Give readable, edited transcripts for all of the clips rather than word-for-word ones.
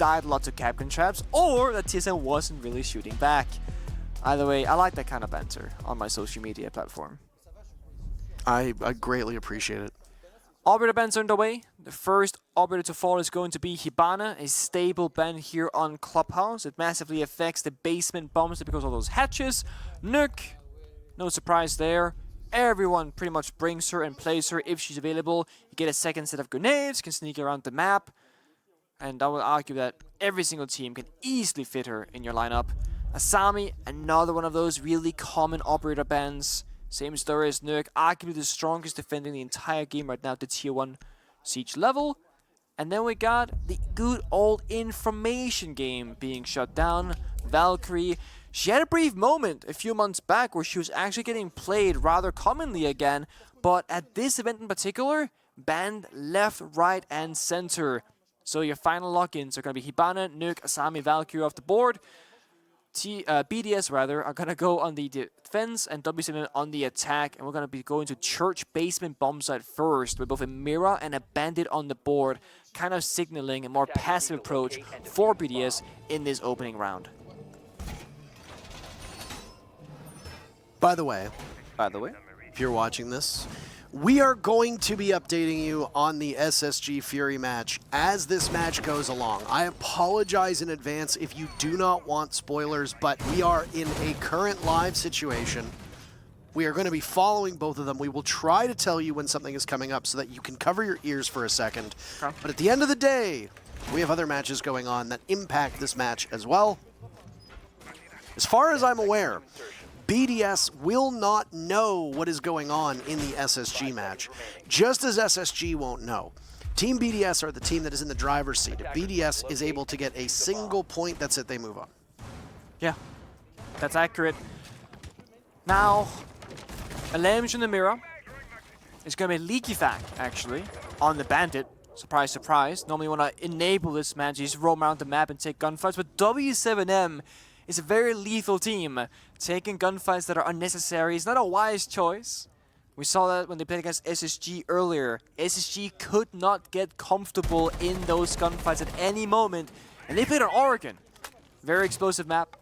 died lots of Capcan traps, or that TSM wasn't really shooting back. Either way, I like that kind of banter on my social media platform. I greatly appreciate it. Operator bans are underway. The first operator to fall is going to be Hibana, a stable ban here on Clubhouse. It massively affects the basement bombs because of those hatches. Nuke, no surprise there. Everyone pretty much brings her and plays her if she's available. You get a second set of grenades, can sneak around the map. And I will argue that every single team can easily fit her in your lineup. Asami, another one of those really common operator bans. Same story as Nuke, arguably the strongest defending the entire game right now at the tier 1 siege level. And then we got the good old information game being shut down. Valkyrie, she had a brief moment a few months back where she was actually getting played rather commonly again, but at this event in particular, banned left, right, and center. So your final logins are going to be Hibana, Nuke, Asami, Valkyrie off the board. BDS rather are going to go on the defense and W7M on the attack, and we're going to be going to church basement bomb site first with both a Mira and a bandit on the board, kind of signaling a more passive approach for BDS in this opening round. By the way, if you're watching this, we are going to be updating you on the SSG Fury match as this match goes along. I apologize in advance if you do not want spoilers, but we are in a current live situation. We are going to be following both of them. We will try to tell you when something is coming up so that you can cover your ears for a second. Okay. But at the end of the day, we have other matches going on that impact this match as well. As far as I'm aware, BDS will not know what is going on in the SSG match, just as SSG won't know. Team BDS are the team that is in the driver's seat. If BDS is able to get a single point, that's it, they move on. Yeah, that's accurate. Now, Alamj in the Mira is going to be Leaky Fact, actually, on the Bandit. Surprise, surprise. Normally you want to enable this man, you just roam around the map and take gunfights, but W7M is a very lethal team. Taking gunfights that are unnecessary is not a wise choice. We saw that when they played against SSG earlier. SSG could not get comfortable in those gunfights at any moment, and they played on Oregon. Very explosive map.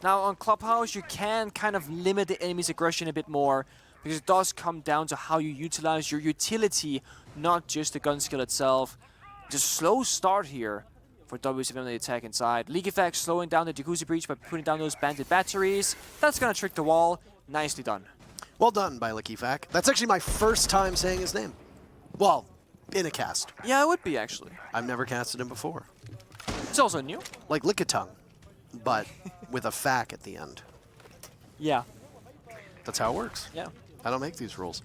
Now on Clubhouse, you can kind of limit the enemy's aggression a bit more, because it does come down to how you utilize your utility, not just the gun skill itself. Just slow start here for W7M on the attack inside. League Effect slowing down the Jacuzzi Breach by putting down those bandit batteries. That's going to trick the wall. Nicely done. Well done by Licky Fac. That's actually my first time saying his name. Well, in a cast. Yeah, it would be, actually. I've never casted him before. It's also new. Like Lickitung, but with a fac at the end. Yeah. That's how it works. Yeah. I don't make these rules.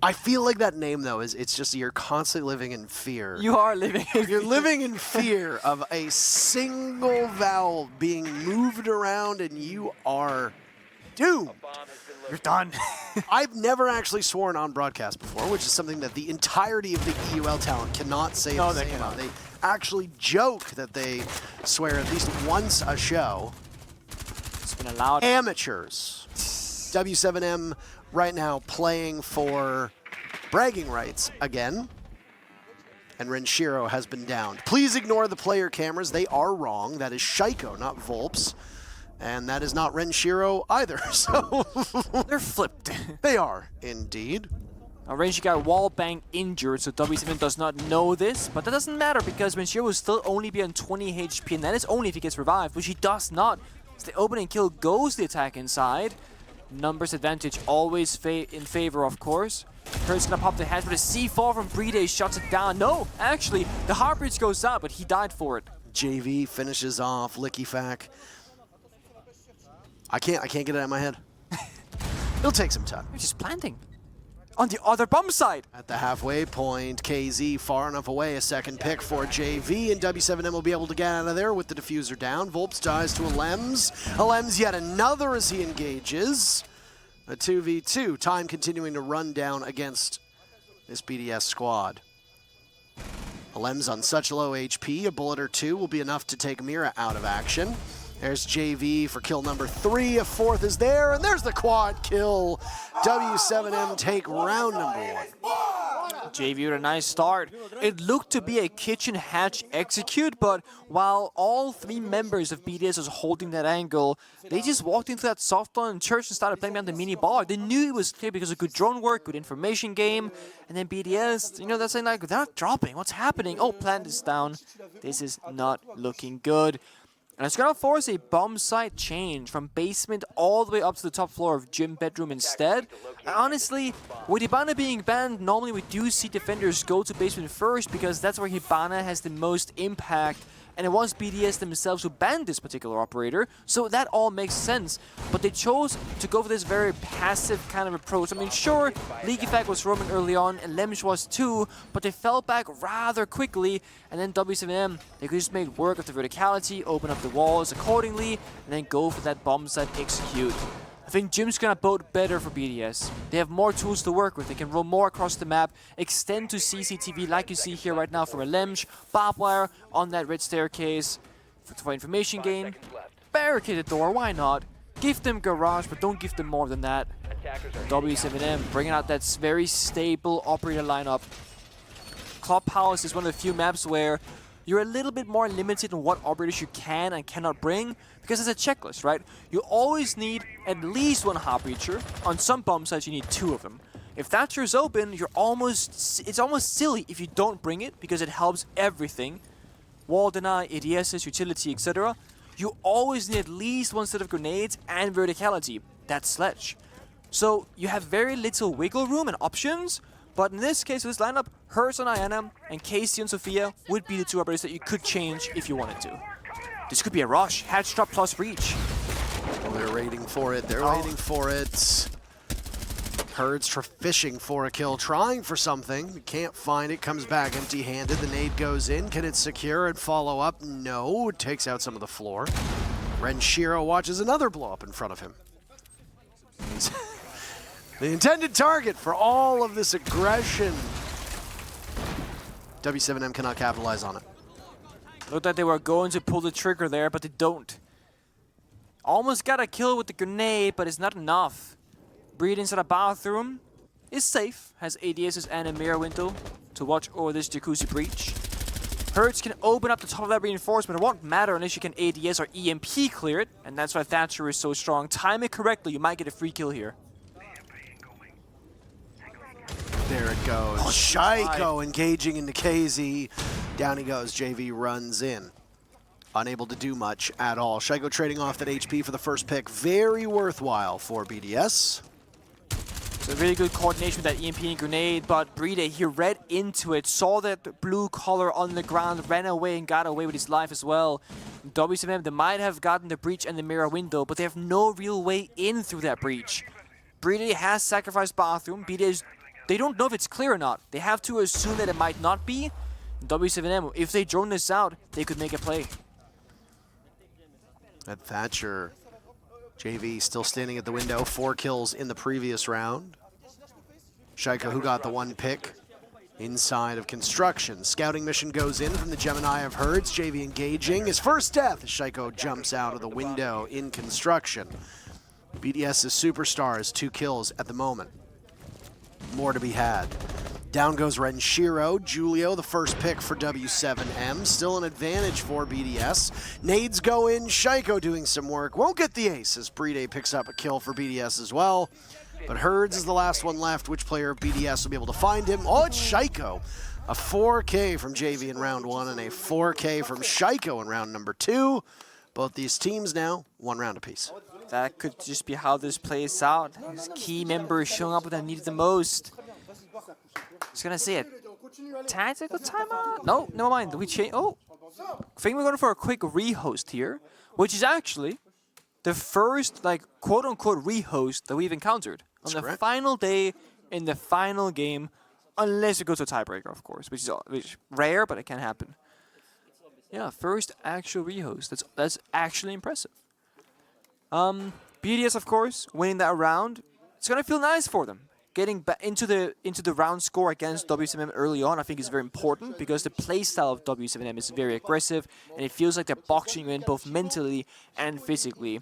I feel like that name, though, it's just you're constantly living in fear. You are living in fear. You're living in fear of a single vowel being moved around, and you are doomed. You're done. I've never actually sworn on broadcast before, which is something that the entirety of the EUL talent cannot say. No, they cannot. They actually joke that they swear at least once a show. It's been allowed. Amateurs. W7M right now playing for bragging rights again. And Renshiro has been downed. Please ignore the player cameras. They are wrong. That is Shaiko, not Volps. And that is not Renshiro either. So they're flipped. They are, indeed. Now, Renshiro got wall bang injured, so W7M does not know this. But that doesn't matter because Renshiro will still only be on 20 HP, and that is only if he gets revived, which he does not. So the opening kill goes the attack inside. Numbers advantage always in favor, of course. Kurt's gonna pop the hatch, but a C4 from Brede shuts it down. No, actually, the Heartbreach goes out, but he died for it. JV finishes off Licky Fac. I can't get it out of my head. It'll take some time. He's just planting. On the other bomb side. At the halfway point, KZ far enough away. A second pick for JV, and W7M will be able to get out of there with the diffuser down. Volps dies to Alems. Alems yet another as he engages. A 2v2. Time continuing to run down against this BDS squad. Alems on such low HP. A bullet or two will be enough to take Mira out of action. There's JV for kill number 3. A fourth is there, and there's the quad kill. W7M take round number 1. JV with a nice start. It looked to be a kitchen hatch execute, but while all 3 members of BDS was holding that angle, they just walked into that soft lawn church and started playing behind the mini bar. They knew it was clear because of good drone work, good information game, and then BDS, you know, that's saying like, they're not dropping, what's happening? Oh, plant is down. This is not looking good. And it's going to force a bomb site change from basement all the way up to the top floor of gym bedroom instead. And honestly, with Hibana being banned, normally we do see defenders go to basement first because that's where Hibana has the most impact. And it was BDS themselves who banned this particular operator, so that all makes sense. But they chose to go for this very passive kind of approach. I mean, sure, League Effect was roaming early on, and Lemsh was too, but they fell back rather quickly, and then W7M, they could just make work of the verticality, open up the walls accordingly, and then go for that bomb site execute. I think Gym's gonna bode better for BDS. They have more tools to work with. They can roam more across the map, extend to CCTV like you see here right now from a Lemsh, barbed wire on that red staircase for information gain. Barricade the door, why not? Give them garage, but don't give them more than that. W7M bringing out that very stable operator lineup. Clubhouse is one of the few maps where you're a little bit more limited on what operators you can and cannot bring, because it's a checklist, right? You always need at least 1 hop breacher. On some bomb sites, you need 2 of them. If Thatcher's open, it's almost silly if you don't bring it, because it helps everything. Wall deny, ADSs, utility, etc. You always need at least 1 set of grenades and verticality. That's Sledge. So you have very little wiggle room and options, but in this case, with this lineup, Hers on Iana and Casey and Sophia would be the 2 operators that you could change if you wanted to. This could be a rush. Hatch drop plus breach. Well, they're waiting for it. They're waiting for it. Herds fishing for a kill, trying for something. Can't find it. Comes back empty-handed. The nade goes in. Can it secure and follow up? No. It takes out some of the floor. Renshiro watches another blow up in front of him. He's the intended target for all of this aggression. W7M cannot capitalize on it. Looked like they were going to pull the trigger there, but they don't. Almost got a kill with the grenade, but it's not enough. Breed inside a bathroom is safe. Has ADSs and a mirror window to watch over this jacuzzi breach. Hertz can open up the top of that reinforcement. It won't matter unless you can ADS or EMP clear it, and that's why Thatcher is so strong. Time it correctly, you might get a free kill here. There it goes. Oh, Shaiko engaging into KZ. Down he goes. JV runs in. Unable to do much at all. Shaiko trading off that HP for the first pick. Very worthwhile for BDS. So really good coordination with that EMP and grenade, but Brede, he read into it, saw that blue color on the ground, ran away and got away with his life as well. W7M, they might have gotten the breach and the mirror window, but they have no real way in through that breach. Brede has sacrificed bathroom. BDS, they don't know if it's clear or not. They have to assume that it might not be. W7M, if they drone this out, they could make a play. At Thatcher, JV still standing at the window. 4 kills in the previous round. Shaiko, who got the 1 pick inside of construction. Scouting mission goes in from the Gemini of Herds. JV engaging. His first death as Shaiko jumps out of the window in construction. BDS's superstar has 2 kills at the moment. More to be had. Down goes Renshiro. Julio, the first pick for W7M. Still an advantage for BDS. Nades go in. Shaiko doing some work. Won't get the ace as Brede picks up a kill for BDS as well. But Herds is the last one left. Which player of BDS will be able to find him? Oh, it's Shaiko. A 4K from JV in round 1 and a 4K from Shaiko in round number 2. Both these teams now 1 round apiece. That could just be how this plays out. His key members showing up when they need it the most. I was gonna say a tactical timeout? No, never mind. We change. Oh, I think we're going for a quick rehost here, which is actually the first, like, quote-unquote rehost that we've encountered on the final day in the final game, unless it goes to a tiebreaker, of course, which is rare, but it can happen. Yeah, first actual rehost. That's actually impressive. BDS, of course, winning that round. It's gonna feel nice for them. Getting back into the round score against W7M early on, I think is very important because the playstyle of W7M is very aggressive and it feels like they're boxing you in both mentally and physically.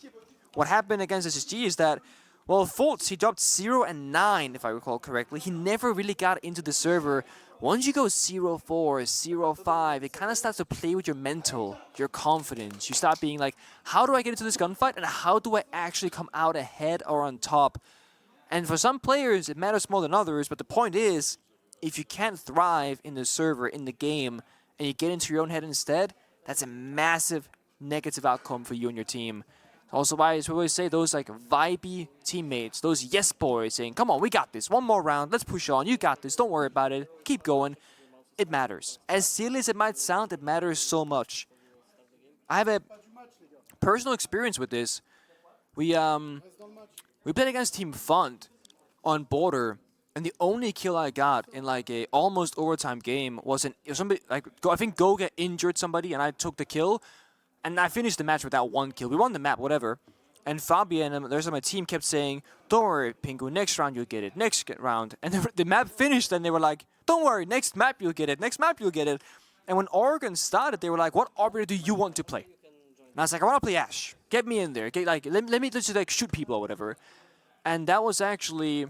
What happened against SSG is that Well, Fultz, he dropped 0 and 9, if I recall correctly. He never really got into the server. Once you go 0-4, 0-5, it kind of starts to play with your mental, your confidence. You start being like, how do I get into this gunfight, and how do I actually come out ahead or on top? And for some players, it matters more than others, but the point is, if you can't thrive in the server, in the game, and you get into your own head instead, that's a massive negative outcome for you and your team. Also why we always say those like vibey teammates, those yes boys saying, come on, we got this, one more round, let's push on, you got this, don't worry about it, keep going. It matters. As silly as it might sound, it matters so much. I have a personal experience with this. We played against Team Fund on Border, and the only kill I got in like a almost overtime game was somebody like I think Goga injured somebody and I took the kill. And I finished the match with that one kill. We won the map, whatever. And Fabian and the rest of my team kept saying, don't worry, Pingu, next round you'll get it, next round. And the map finished and they were like, don't worry, next map you'll get it, next map you'll get it. And when Oregon started, they were like, what operator do you want to play? And I was like, I want to play Ash. Get me in there. Let me just like shoot people or whatever. And that was actually,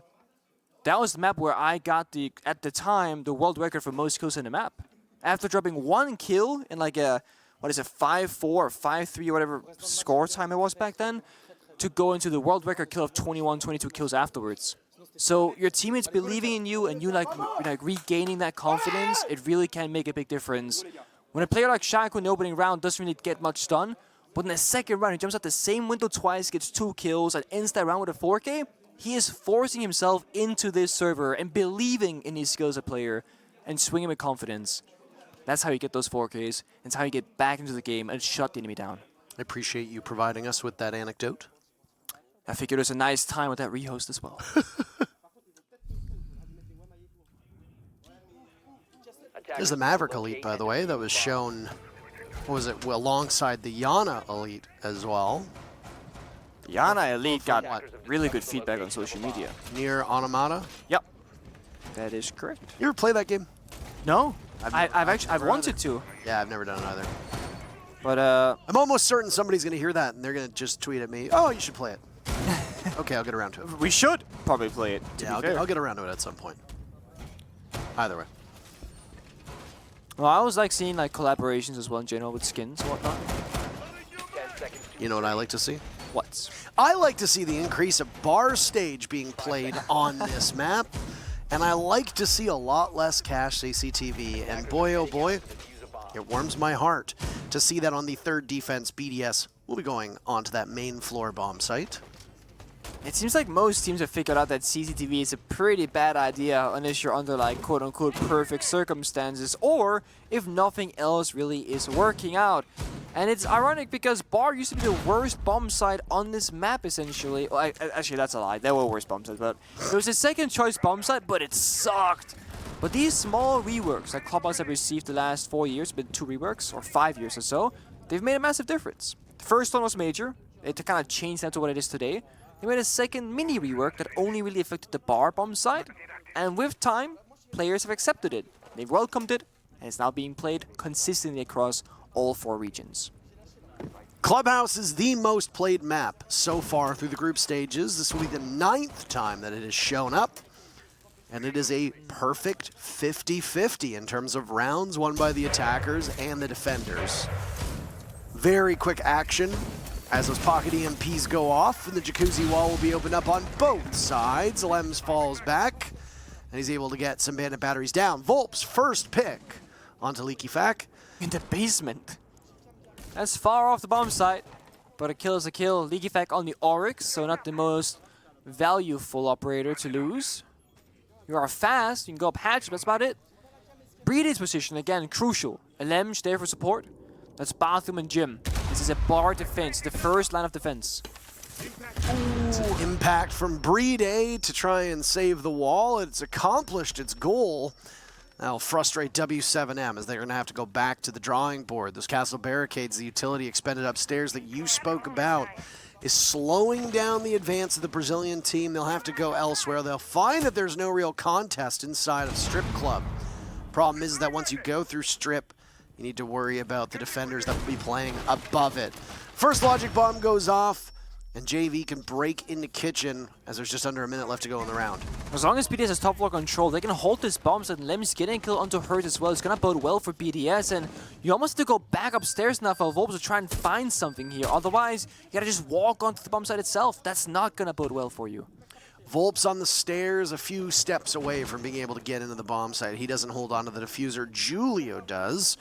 that was the map where I got at the time, the world record for most kills in the map. After dropping one kill in like a, what is it, 5-4 or 5-3 or whatever score time it was back then, to go into the world record kill of 21, 22 kills afterwards. So your teammates believing in you and you like regaining that confidence, it really can make a big difference. When a player like Shaco in the opening round doesn't really get much done, but in the second round he jumps out the same window twice, gets 2 kills, and ends that round with a 4K, he is forcing himself into this server and believing in his skills as a player and swinging with confidence. That's how you get those 4Ks. It's how you get back into the game and shut the enemy down. I appreciate you providing us with that anecdote. I figured it was a nice time with that rehost as well. There's the Maverick Elite, by the way, that was shown, what was it, alongside the Yana Elite as well. Yana Elite got really good feedback on social media. Near Automata? Yep. That is correct. You ever play that game? No. I've wanted to. Yeah, I've never done it either. But I'm almost certain somebody's going to hear that and they're going to just tweet at me, oh, you should play it. Okay, I'll get around to it. We should probably play it. Yeah, I'll get around to it at some point. Either way. Well, I always like seeing like collaborations as well in general with skins and whatnot. You know what I like to see? What? I like to see the increase of bar stage being played on this map. And I like to see a lot less cache CCTV. And boy, oh boy, it warms my heart to see that on the 3rd defense, BDS will be going onto that main floor bomb site. It seems like most teams have figured out that CCTV is a pretty bad idea unless you're under like quote-unquote perfect circumstances or if nothing else really is working out. And it's ironic because Bar used to be the worst bomb site on this map essentially. Well, actually that's a lie, there were worse bomb sites, but it was the 2nd choice bomb site, but it sucked. But these small reworks that Clubhouse have received the last 4 years, been 2 reworks or 5 years or so, they've made a massive difference. The first one was major, it kind of changed that to what it is today. They made a 2nd mini rework that only really affected the Bar bomb site, and with time, players have accepted it. They've welcomed it, and it's now being played consistently across all 4 regions. Clubhouse is the most played map so far through the group stages. This will be the 9th time that it has shown up, and it is a perfect 50-50 in terms of rounds won by the attackers and the defenders. Very quick action. As those pocket EMPs go off, and the jacuzzi wall will be opened up on both sides. Lems falls back, and he's able to get some bandit batteries down. Volp's first pick onto Leaky Fack. In the basement. That's far off the bomb site, but a kill is a kill. Leaky Fack on the Oryx, so not the most valuable operator to lose. You are fast, you can go up hatch, but that's about it. Breedy's position, again, crucial. A Lemge there for support. That's bathroom and gym. This is a bar defense, the first line of defense. Ooh. Impact from Breedy to try and save the wall. It's accomplished its goal. That'll frustrate W7M as they're going to have to go back to the drawing board. Those castle barricades, the utility expended upstairs that you spoke about, is slowing down the advance of the Brazilian team. They'll have to go elsewhere. They'll find that there's no real contest inside of Strip Club. Problem is that once you go through Strip, you need to worry about the defenders that will be playing above it. First logic bomb goes off, and JV can break into Kitchen as there's just under a minute left to go in the round. As long as BDS has top floor control, they can hold this bombs and Lem's getting a kill onto Hurt as well. It's gonna bode well for BDS, and you almost have to go back upstairs now for Volps to try and find something here. Otherwise, you gotta just walk onto the bomb site itself. That's not gonna bode well for you. Volps on the stairs, a few steps away from being able to get into the bomb site. He doesn't hold on to the diffuser. Julio does,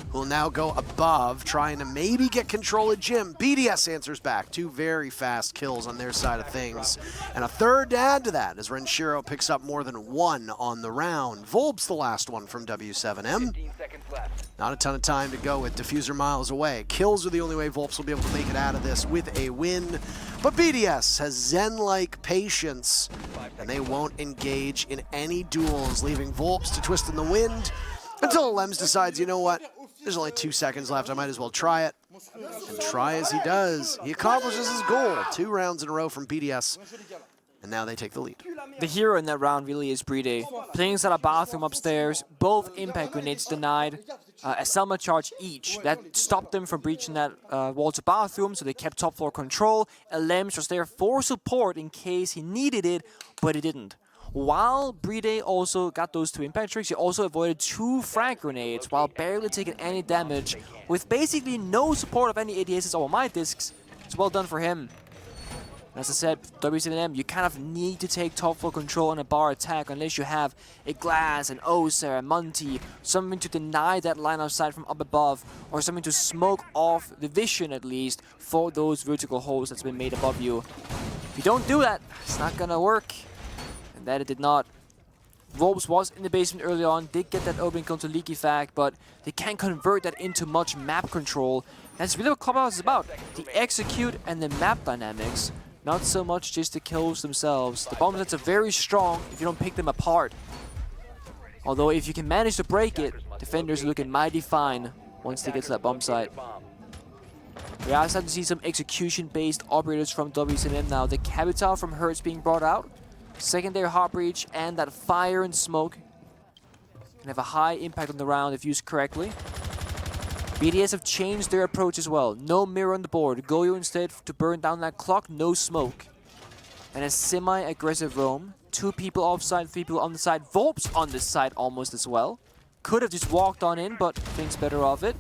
who will now go above, trying to maybe get control of Jim. BDS answers back. 2 very fast kills on their side of things. And a third to add to that as Renshiro picks up more than 1 on the round. Volps the last one from W7M. Not a ton of time to go with diffuser miles away. Kills are the only way Volps will be able to make it out of this with a win. But BDS has Zen-like patience, and they won't engage in any duels, leaving Volps to twist in the wind until Lems decides, you know what, there's only 2 seconds left, I might as well try it. And try as he does. He accomplishes his goal. 2 rounds in a row from BDS, and now they take the lead. The hero in that round really is Brede. Playing inside a bathroom upstairs, both impact grenades denied, a Selma charge each. That stopped them from breaching that wall to bathroom, so they kept top floor control. Lems was there for support in case he needed it, but he didn't. While Brede also got those 2 impact tricks, he also avoided 2 frag grenades while barely taking any damage with basically no support of any ADSs or Might Discs. It's well done for him. As I said, W7M, you kind of need to take top floor control on a bar attack unless you have a Glass, an Oser, a Monty, something to deny that line of sight from up above, or something to smoke off the vision at least for those vertical holes that's been made above you. If you don't do that, it's not gonna work. And that it did not. Volps was in the basement early on, did get that opening kill to Leaky Fact, but they can't convert that into much map control. That's really what Clubhouse is about. The execute and the map dynamics. Not so much just the kills themselves. The bomb sets are very strong if you don't pick them apart. Although if you can manage to break it, defenders are looking mighty fine once they get to that bomb site. We are starting to see some execution-based operators from W7M now. The Capital from Hertz being brought out. Secondary Heart Breach and that fire and smoke can have a high impact on the round if used correctly. BDS have changed their approach as well. No mirror on the board. Goyo instead to burn down that clock, no smoke. And a semi-aggressive roam. 2 people offside, 3 people on the side. Volps on this side almost as well. Could have just walked on in, but thinks better of it.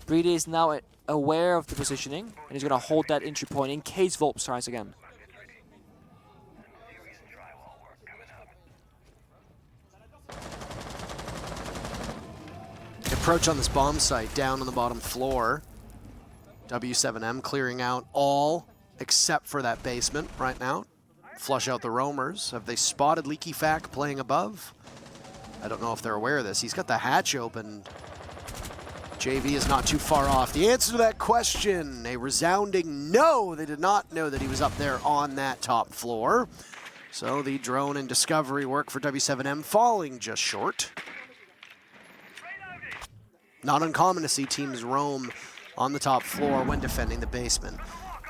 Brede is now aware of the positioning, and he's going to hold that entry point in case Volps tries again. Approach on this bomb site down on the bottom floor. W7M clearing out all except for that basement right now. Flush out the roamers. Have they spotted Leaky Fact playing above? I don't know if they're aware of this. He's got the hatch open. JV is not too far off. The answer to that question, a resounding no. They did not know that he was up there on that top floor. So the drone and discovery work for W7M falling just short. Not uncommon to see teams roam on the top floor when defending the basement.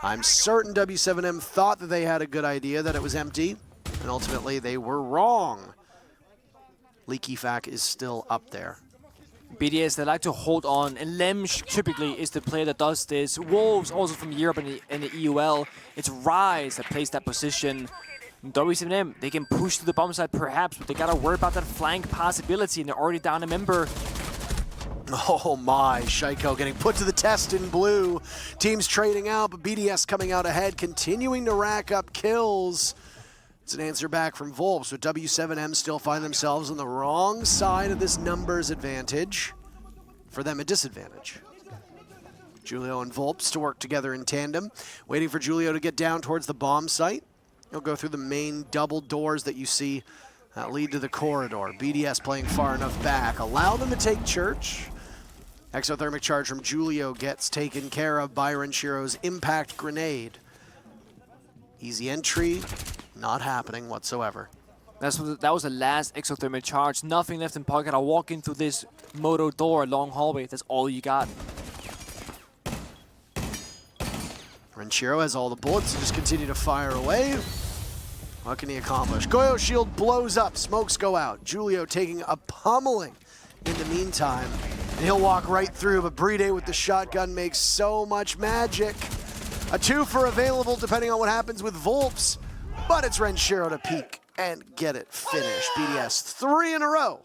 I'm certain W7M thought that they had a good idea that it was empty, and ultimately they were wrong. Leaky Fact is still up there. BDS, they like to hold on, and Lemsch typically is the player that does this. Wolves also from Europe and the EUL. It's Rise that plays that position. W7M, they can push to the bomb side perhaps, but they gotta worry about that flank possibility, and they're already down a member. Oh my, Shaiko getting put to the test in blue. Teams trading out, but BDS coming out ahead, continuing to rack up kills. It's an answer back from Volps, but W7M still find themselves on the wrong side of this numbers advantage. For them, a disadvantage. Julio and Volps to work together in tandem, waiting for Julio to get down towards the bomb site. He'll go through the main double doors that you see that lead to the corridor. BDS playing far enough back. Allow them to take Church. Exothermic charge from Julio gets taken care of by Renshiro's impact grenade. Easy entry, not happening whatsoever. That was the last exothermic charge. Nothing left in pocket. I'll walk in through this moto door, long hallway. That's all you got. Renshiro has all the bullets and just continue to fire away. What can he accomplish? Goyo shield blows up, smokes go out. Julio taking a pummeling in the meantime. And he'll walk right through, but Brede with the shotgun makes so much magic. A twofer available depending on what happens with Volps, but it's Renshiro to peek and get it finished. BDS 3 in a row.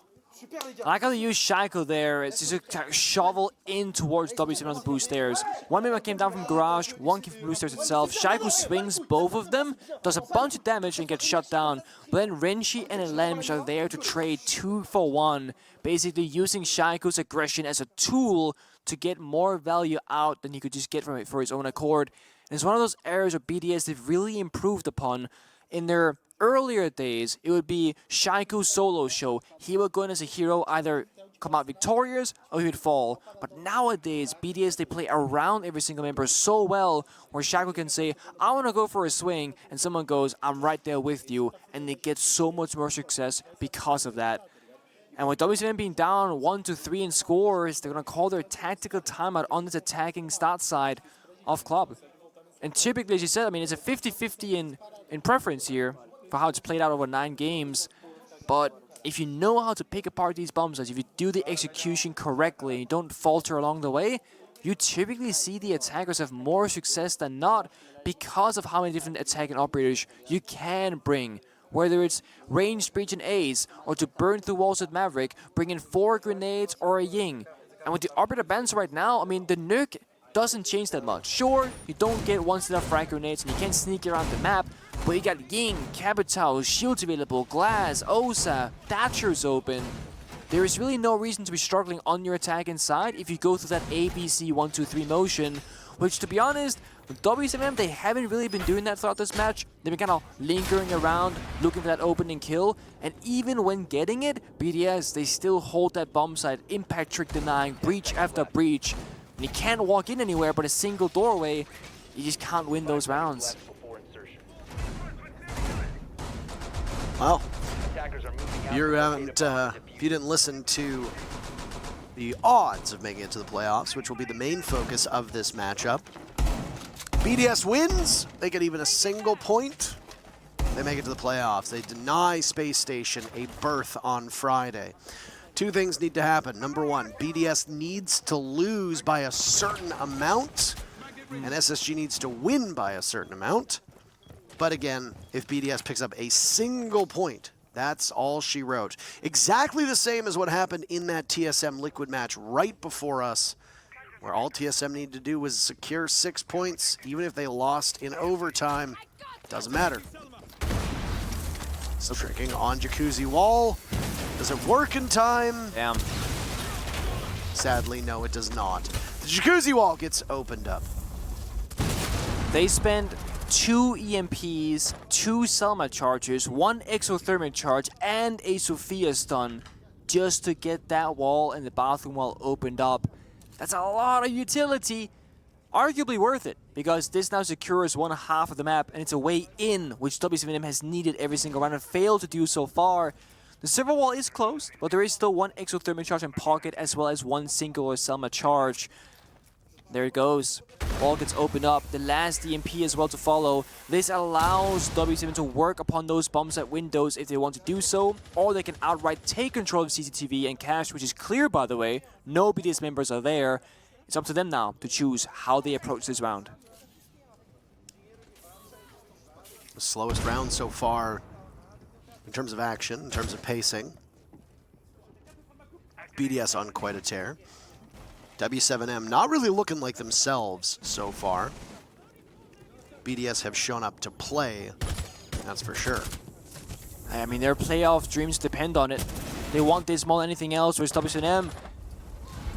I like how they use Shaiko there. It's just a shovel in towards W7M on the blue stairs. One member came down from garage, one came from blue stairs itself. Shaiko swings both of them, does a bunch of damage and gets shut down. But then Renshi and Elemsh are there to trade 2 for 1, basically using Shaiko's aggression as a tool to get more value out than he could just get from it for his own accord. And it's one of those areas where BDS they've really improved upon. In their earlier days, it would be Shaiko's solo show. He would go in as a hero, either come out victorious or he would fall. But nowadays, BDS, they play around every single member so well, where Shaiko can say, I want to go for a swing, and someone goes, I'm right there with you, and they get so much more success because of that. And with W7M being down 1-3 in scores, they're going to call their tactical timeout on this attacking start side of Club. And typically, as you said, I mean, it's a 50-50 in preference here for how it's played out over 9 games. But if you know how to pick apart these bomb sites, if you do the execution correctly, don't falter along the way, you typically see the attackers have more success than not because of how many different attacking operators you can bring. Whether it's ranged breach and ace, or to burn through walls with Maverick, bring in 4 grenades or a Ying. And with the operator bans right now, I mean, the nuke doesn't change that much. Sure, you don't get one set of frag grenades and you can't sneak around the map, but you got Ying, Capital, shields available, Glass, Osa, Thatcher's open. There is really no reason to be struggling on your attacking side if you go through that ABC 1-2-3 motion, which, to be honest, with W7M, they haven't really been doing that throughout this match. They've been kind of lingering around, looking for that opening kill, and even when getting it, BDS, they still hold that bomb site, impact trick denying, breach after breach. And you can't walk in anywhere but a single doorway. You just can't win those rounds. Well, if you didn't listen to the odds of making it to the playoffs, which will be the main focus of this matchup, BDS wins, they get even a single point, they make it to the playoffs. They deny Space Station a berth on Friday. 2 things need to happen. Number 1, BDS needs to lose by a certain amount, and SSG needs to win by a certain amount. But again, if BDS picks up a single point, that's all she wrote. Exactly the same as what happened in that TSM Liquid match right before us, where all TSM needed to do was secure 6 points. Even if they lost in overtime, doesn't matter. So tricking on Jacuzzi Wall. Does it work in time? Damn. Sadly, no, it does not. The Jacuzzi Wall gets opened up. They spend 2 EMPs, 2 Selma charges, 1 exothermic charge, and a Sophia stun just to get that wall and the bathroom wall opened up. That's a lot of utility. Arguably worth it, because this now secures 1/2 of the map, and it's a way in, which W7M has needed every single round and failed to do so far. The server wall is closed, but there is still 1 exothermic charge in pocket, as well as 1 single Selma charge. There it goes. Wall gets opened up. The last EMP as well to follow. This allows W7 to work upon those bombs at windows if they want to do so, or they can outright take control of CCTV and cache, which is clear, by the way. No BDS members are there. It's up to them now to choose how they approach this round. The slowest round so far in terms of action, in terms of pacing. BDS on quite a tear. W7M not really looking like themselves so far. BDS have shown up to play, that's for sure. I mean, their playoff dreams depend on it. They want this more than anything else, whereas W7M,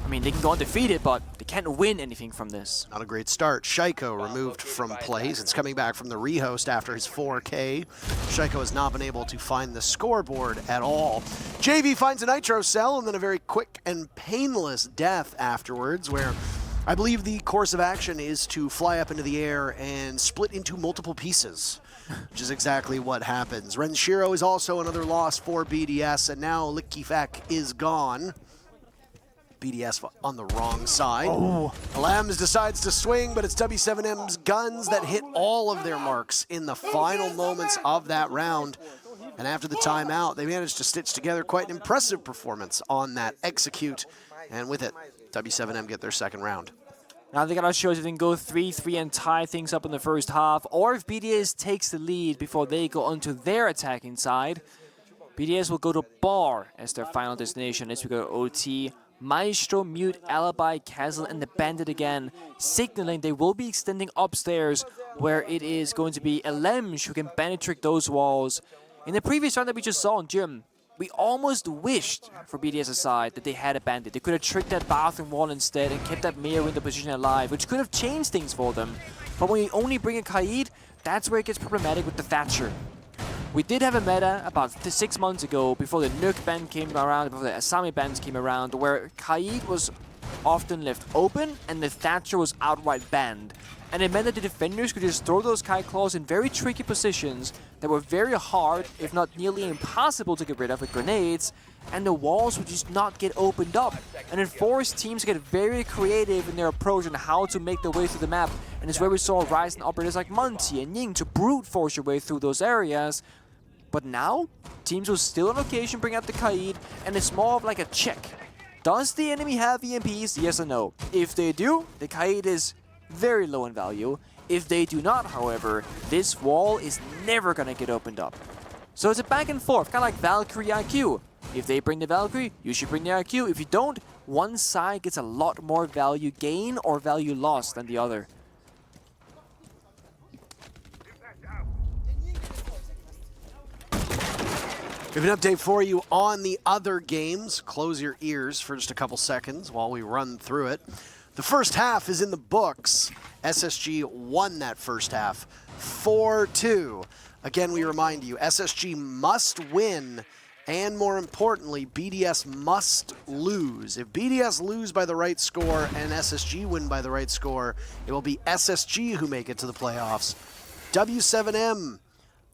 I mean, they can go undefeated, but they can't win anything from this. Not a great start. Shaiko removed from play since coming back from the rehost after his 4K. Shaiko has not been able to find the scoreboard at all. JV finds a nitro cell and then a very quick and painless death afterwards, where I believe the course of action is to fly up into the air and split into multiple pieces, which is exactly what happens. Renshiro is also another loss for BDS, and now Lickifek is gone. BDS on the wrong side. Oh. Lambs decides to swing, but it's W7M's guns that hit all of their marks in the final moments of that round. And after the timeout, they managed to stitch together quite an impressive performance on that execute. And with it, W7M get their second round. Now they gotta show if they can go 3-3 and tie things up in the first half, or if BDS takes the lead before they go onto their attacking side. BDS will go to Bar as their final destination. As we go to OT, Maestro, Mute, Alibi, Castle, and the Bandit again, signaling they will be extending upstairs, where it is going to be Lemsh who can bandit trick those walls. In the previous round that we just saw in Gym, we almost wished for BDS side that they had a Bandit. They could have tricked that bathroom wall instead and kept that Mayor window position alive, which could have changed things for them. But when you only bring a Kaid, that's where it gets problematic with the Thatcher. We did have a meta about 6 months ago, before the Nuke ban came around, before the Asami bans came around, where Kaid was often left open and the Thatcher was outright banned. And it meant that the defenders could just throw those Kite Claws in very tricky positions that were very hard, if not nearly impossible to get rid of with grenades, and the walls would just not get opened up. And it forced teams to get very creative in their approach on how to make their way through the map. And it's where we saw Ryzen operators like Monty and Ying to brute force your way through those areas. But now, teams will still on occasion bring out the Kaid, and it's more of like a check. Does the enemy have EMPs? Yes or no? If they do, the Kaid is very low in value. If they do not, however, this wall is never gonna get opened up. So it's a back and forth, kind of like Valkyrie IQ. If they bring the Valkyrie, you should bring the IQ. If you don't, one side gets a lot more value gain or value loss than the other. We have an update for you on the other games. Close your ears for just a couple seconds while we run through it. The first half is in the books. SSG won that first half 4-2. Again, we remind you, SSG must win, and more importantly, BDS must lose. If BDS lose by the right score and SSG win by the right score, it will be SSG who make it to the playoffs. W7M,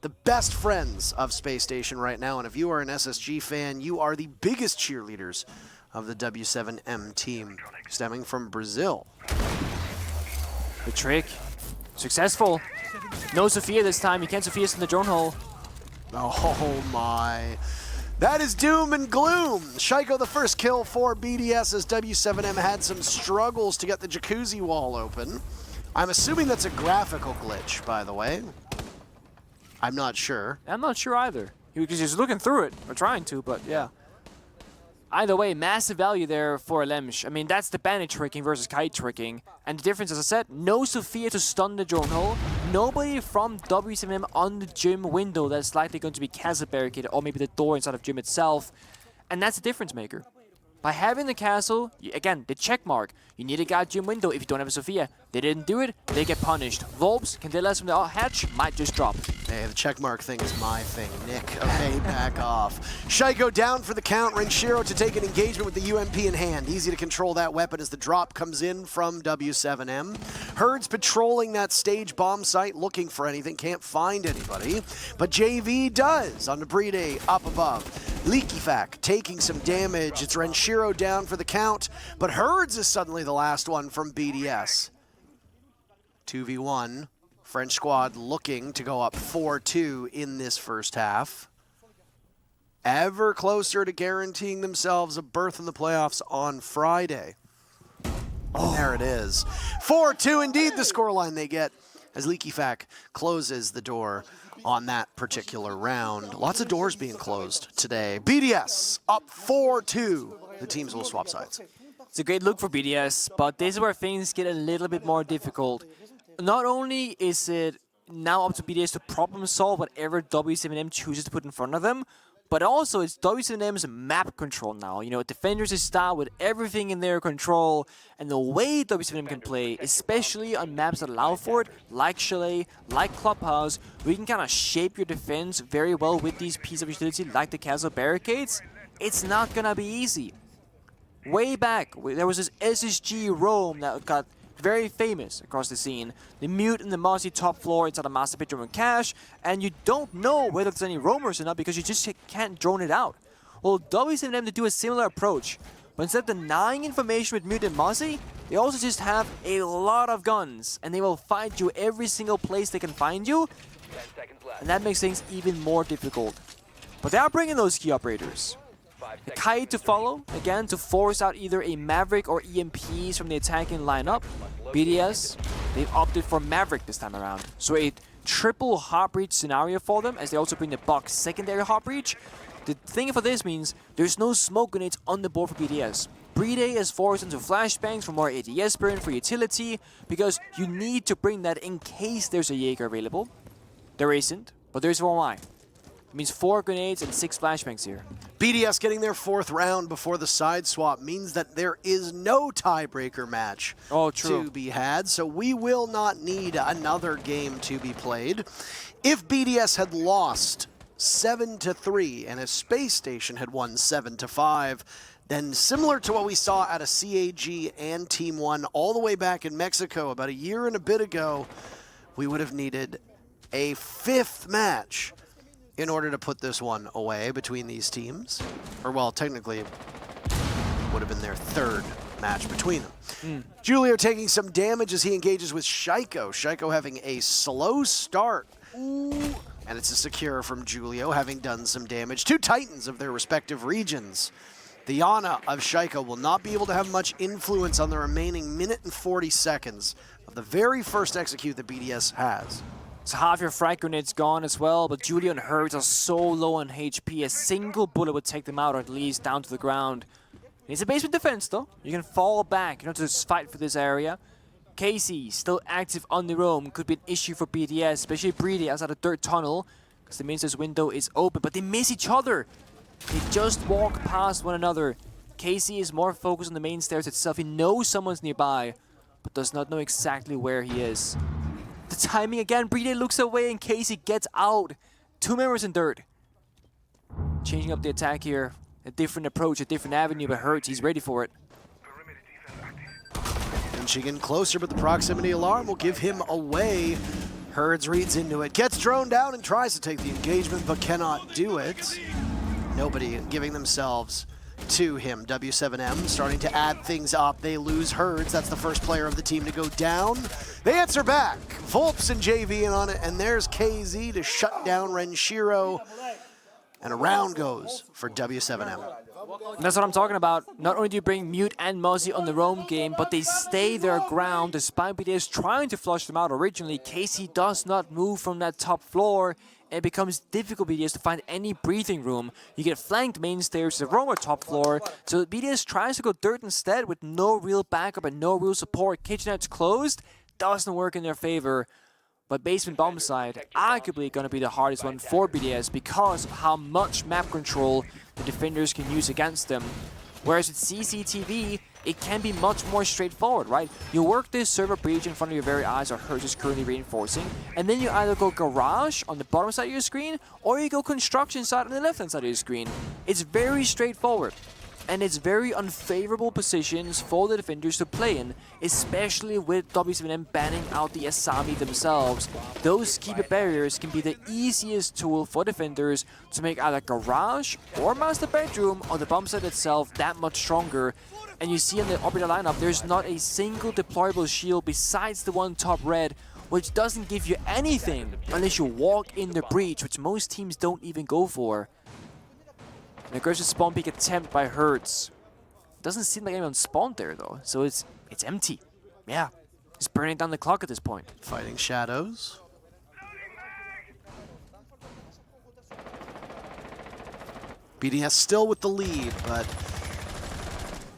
the best friends of Space Station right now, and if you are an SSG fan, you are the biggest cheerleaders of the W7M team, stemming from Brazil. The trick. Successful. No Sophia this time. You can't Sophia's in the drone hole. Oh my. That is doom and gloom. Shaiko the first kill for BDS as W7M had some struggles to get the jacuzzi wall open. I'm assuming that's a graphical glitch, by the way. I'm not sure. I'm not sure either. Because he's looking through it, or trying to, but yeah. Either way, massive value there for Lemsh. I mean, that's the bandit tricking versus kite tricking. And the difference, as I said, no Sophia to stun the drone hole. Nobody from W7M on the gym window that's likely going to be castle barricaded, or maybe the door inside of gym itself. And that's the difference maker. By having the castle, again, the check mark. You need a guard gym window if you don't have a Sophia. They didn't do it, they get punished. Volps, Candelas from the hatch, might just drop. Hey, the checkmark thing is my thing, Nick. Okay, back off. Shaiko down for the count. Renshiro to take an engagement with the UMP in hand. Easy to control that weapon as the drop comes in from W7M. Herds patrolling that stage bomb site, looking for anything. Can't find anybody. But JV does on the Bride up above. Leakyfac taking some damage. It's Renshiro down for the count. But Herds is suddenly the last one from BDS. 2v1. French squad looking to go up 4-2 in this first half. Ever closer to guaranteeing themselves a berth in the playoffs on Friday. Oh, there it is. 4-2 indeed the scoreline they get as Leakyfac closes the door on that particular round. Lots of doors being closed today. BDS up 4-2. The teams will swap sides. It's a great look for BDS, but this is where things get a little bit more difficult. Not only is it now up to BDS to problem solve whatever W7M chooses to put in front of them, but also it's W7M's map control now. You know, defenders is style with everything in their control, and the way W7M can play, especially on maps that allow for it, like Chalet, like Clubhouse, where you can kind of shape your defense very well with these pieces of utility like the castle barricades, it's not gonna be easy. Way back, there was this SSG roam that got very famous across the scene. The Mute and the Mossy top floor inside a master bedroom and cache, and you don't know whether there's any roamers or not because you just can't drone it out. Well, W7M to do a similar approach, but instead of denying information with Mute and Mossy, they also just have a lot of guns, and they will find you every single place they can find you, and that makes things even more difficult. But they are bringing those key operators. A kite to follow, again, to force out either a Maverick or EMPs from the attacking lineup. BDS, they've opted for Maverick this time around. So a triple hot breach scenario for them, as they also bring the box secondary hot breach. The thing for this means there's no smoke grenades on the board for BDS. Brede is forced into flashbangs for more ADS burn for utility, because you need to bring that in case there's a Jaeger available. There isn't, but there's 1Y. It means 4 grenades and 6 flashbangs here. BDS getting their 4th round before the side swap means that there is no tiebreaker match to be had, so we will not need another game to be played. If BDS had lost 7-3 and if Space Station had won 7-5, then similar to what we saw at a CAG and Team 1 all the way back in Mexico about a year and a bit ago, we would have needed a 5th match in order to put this one away between these teams. Or, well, technically, it would have been their 3rd match between them. Julio taking some damage as he engages with Shaiko. Shaiko having a slow start. Ooh. And it's a secure from Julio, having done some damage. 2 Titans of their respective regions. The Ana of Shaiko will not be able to have much influence on the remaining minute and 40 seconds of the very first execute that BDS has. So half your frag grenades gone as well, but Julio and Hertz are so low on HP, a single bullet would take them out, or at least down to the ground. It's a basement defense though. You can fall back, you don't have to fight for this area. Casey, still active on the roam, could be an issue for BDS, especially Brede outside the 3rd tunnel, because the Minster's window is open, but they miss each other. They just walk past one another. Casey is more focused on the main stairs itself. He knows someone's nearby, but does not know exactly where he is. The timing again, Brede looks away and Casey gets out. 2 members in dirt. Changing up the attack here. A different approach, a different avenue, but Hertz, he's ready for it. Inching in closer, but the proximity alarm will give him away. Hertz reads into it, gets droned down and tries to take the engagement, but cannot do it. Nobody giving themselves to him. W7M starting to add things up. They lose Hertz. That's the first player of the team to go down. They answer back. Volps and JV in on it, and there's KZ to shut down Renshiro. And a round goes for W7M. That's what I'm talking about. Not only do you bring Mute and Mozzie on the roam game, but they stay their ground despite BDS trying to flush them out originally. Casey does not move from that top floor. It becomes difficult for BDS to find any breathing room. You get flanked main stairs, the roamer top floor. So BDS tries to go dirt instead with no real backup and no real support. Kitchenette's closed. Doesn't work in their favor. But basement bomb side, arguably going to be the hardest one for BDS because of how much map control the defenders can use against them. Whereas with CCTV, it can be much more straightforward, right? You work this server breach in front of your very eyes, or Hertz is currently reinforcing, and then you either go garage on the bottom side of your screen, or you go construction side on the left-hand side of your screen. It's very straightforward. And it's very unfavorable positions for the defenders to play in, especially with W7M banning out the Asami themselves. Those keeper barriers can be the easiest tool for defenders to make either garage or master bedroom or the bomb site itself that much stronger. And you see in the orbital lineup, there's not a single deployable shield besides the one top red, which doesn't give you anything unless you walk in the breach, which most teams don't even go for. An aggressive spawn peek attempt by Hertz. Doesn't seem like anyone spawned there though, so it's empty. Yeah, it's burning down the clock at this point. Fighting shadows. BDS still with the lead, but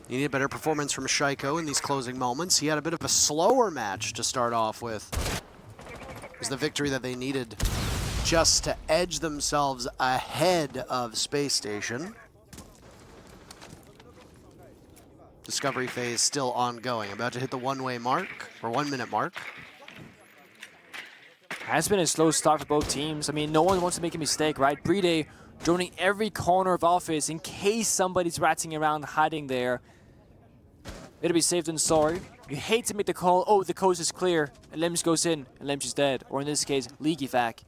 you need a better performance from Shaiko in these closing moments. He had a bit of a slower match to start off with. It was the victory that they needed just to edge themselves ahead of Space Station. Discovery phase still ongoing. About to hit the 1-way mark, or 1 minute mark. Has been a slow start for both teams. I mean, no one wants to make a mistake, right? Brede droning every corner of office in case somebody's ratting around hiding there. Better be safe than sorry. You hate to make the call, oh, the coast is clear, and Lems goes in, and Lems is dead. Or in this case, Leaky Fac.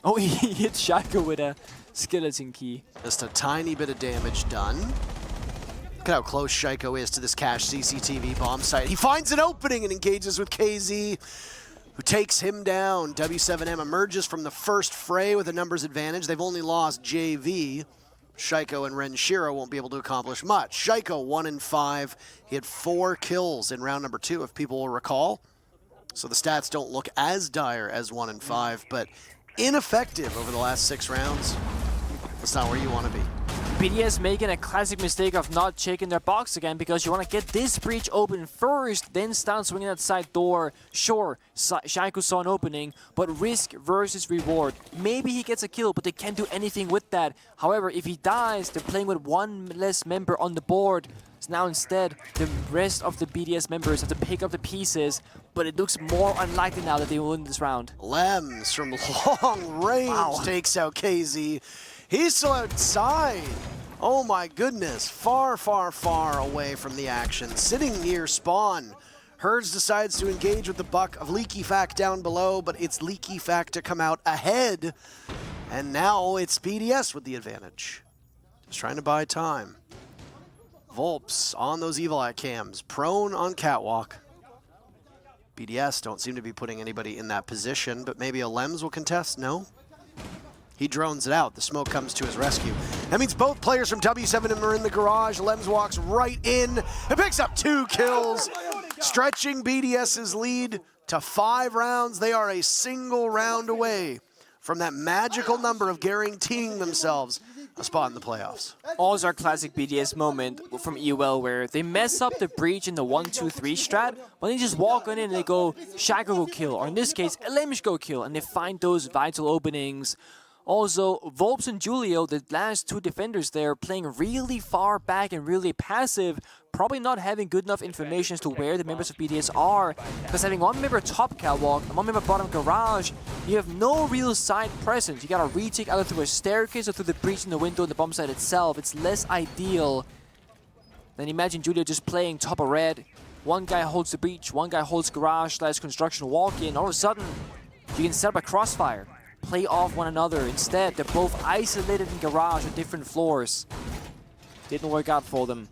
Oh, he hit Shaiko with a skeleton key. Just a tiny bit of damage done. Look at how close Shaiko is to this cache CCTV bomb site. He finds an opening and engages with KZ, who takes him down. W7M emerges from the first fray with a numbers advantage. They've only lost JV, Shaiko and Renshiro won't be able to accomplish much. Shaiko 1-5. He had 4 kills in round number 2, if people will recall. So the stats don't look as dire as 1-5, but ineffective over the last 6 rounds. That's not where you want to be. BDS making a classic mistake of not checking their box again, because you want to get this breach open first, then start swinging that side door. Sure, Shaiko saw an opening, but risk versus reward. Maybe he gets a kill, but they can't do anything with that. However, if he dies, they're playing with 1 less member on the board. So now instead, the rest of the BDS members have to pick up the pieces, but it looks more unlikely now that they will win this round. Lems from long range takes out KZ. He's still outside. Oh my goodness. Far, far, far away from the action. Sitting near spawn. Herds decides to engage with the buck of Leaky Fact down below, but it's Leaky Fact to come out ahead. And now it's BDS with the advantage. Just trying to buy time. Volps on those Evil Eye cams. Prone on Catwalk. BDS don't seem to be putting anybody in that position, but maybe a Lems will contest? No? He drones it out. The smoke comes to his rescue. That means both players from W7M are in the garage. Lems walks right in and picks up 2 kills, stretching BDS's lead to 5 rounds. They are a single round away from that magical number of guaranteeing themselves a spot in the playoffs. Also our classic BDS moment from EUL, where they mess up the breach in the 1-2-3 strat, but they just walk on in and they go, Shaiko go kill, or in this case, Elemish go kill, and they find those vital openings. Also, Volps and Julio, the last 2 defenders there, playing really far back and really passive, probably not having good enough information as to where the members of BDS are, because having 1 member top catwalk and 1 member bottom garage, you have no real side presence. You gotta retake either through a staircase or through the breach in the window in the bomb site itself. It's less ideal. Then imagine Julio just playing top of red. 1 guy holds the breach, 1 guy holds garage / construction walk in. All of a sudden, you can set up a crossfire. Play off one another. Instead, they're both isolated in garage on different floors. Didn't work out for them.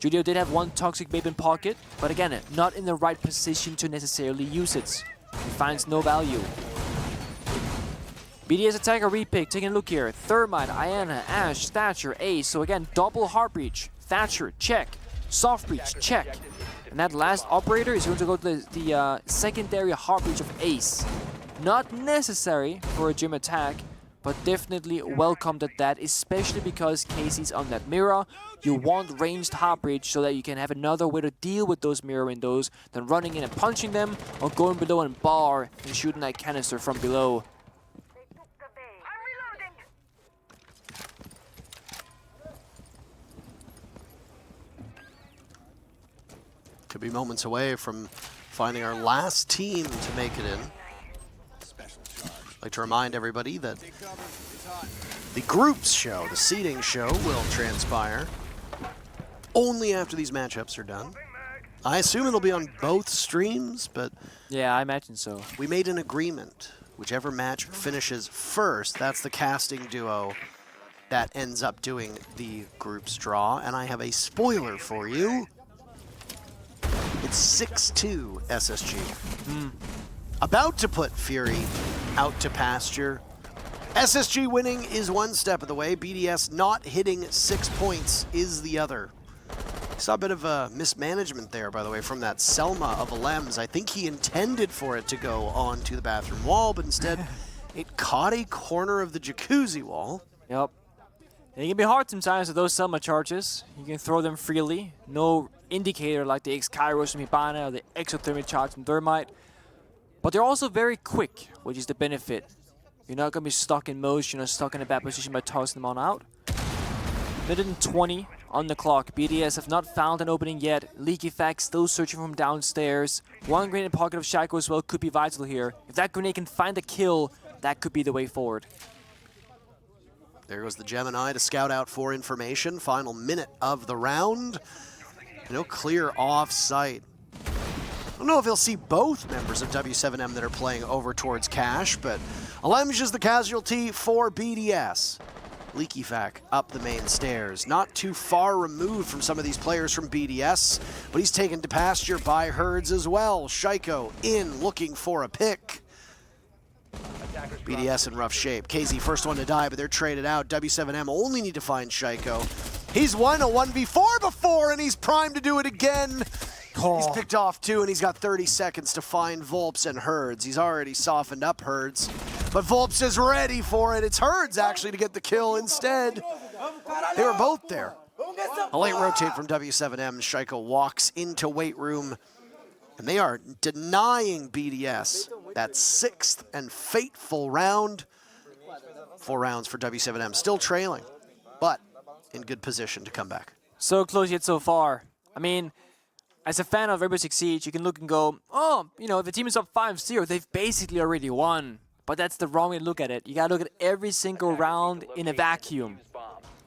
Julio did have 1 toxic babe in pocket, but again, not in the right position to necessarily use it. He finds no value. BDS attacker repick, taking a look here. Thermite, Iana, Ash, Thatcher, Ace. So again, double hard breach. Thatcher, check. Soft breach, check. And that last operator is going to go to the secondary hard breach of Ace. Not necessary for a gym attack, but definitely welcomed at that, especially because Casey's on that mirror. You want ranged hard breach so that you can have another way to deal with those mirror windows than running in and punching them, or going below and bar and shooting that canister from below. Could be moments away from finding our last team to make it in. I'd like to remind everybody that the groups show, the seeding show, will transpire only after these matchups are done. I assume it'll be on both streams, but yeah, I imagine so. We made an agreement. Whichever match finishes first, that's the casting duo that ends up doing the groups draw. And I have a spoiler for you. It's 6-2 SSG. About to put Fury out to pasture. SSG winning is 1 step of the way. BDS not hitting 6 points is the other. Saw a bit of a mismanagement there, by the way, from that Selma of Lems. I think he intended for it to go onto the bathroom wall, but instead it caught a corner of the jacuzzi wall. Yep. And it can be hard sometimes with those Selma charges. You can throw them freely. No indicator like the X-Kairos from Hibana or the exothermic charge from Thermite. But they're also very quick, which is the benefit. You're not going to be stuck in motion or stuck in a bad position by tossing them on out. Minute and 20 on the clock. BDS have not found an opening yet. Leaky Fact still searching from downstairs. 1 grenade pocket of Shaiko as well could be vital here. If that grenade can find a kill, that could be the way forward. There goes the Gemini to scout out for information. Final minute of the round. No clear off-site. I don't know if he'll see both members of W7M that are playing over towards Cash, but Alemj is the casualty for BDS. Leaky Fact up the main stairs. Not too far removed from some of these players from BDS, but he's taken to pasture by Herds as well. Shaiko in looking for a pick. Attackers BDS in rough shape. KZ first one to die, but they're traded out. W7M only need to find Shaiko. He's won a 1v4 before, and he's primed to do it again. He's picked off 2, and he's got 30 seconds to find Volps and Herds. He's already softened up Herds, but Volps is ready for it. It's Herds, actually, to get the kill instead. They were both there. A late rotate from W7M. Shaiko walks into weight room, and they are denying BDS that 6th and fateful round. 4 rounds for W7M, still trailing, but in good position to come back. So close yet so far. I mean, as a fan of Rainbow Six Siege, you can look and go, oh, you know, if the team is up 5-0, they've basically already won. But that's the wrong way to look at it. You gotta look at every single round in a vacuum.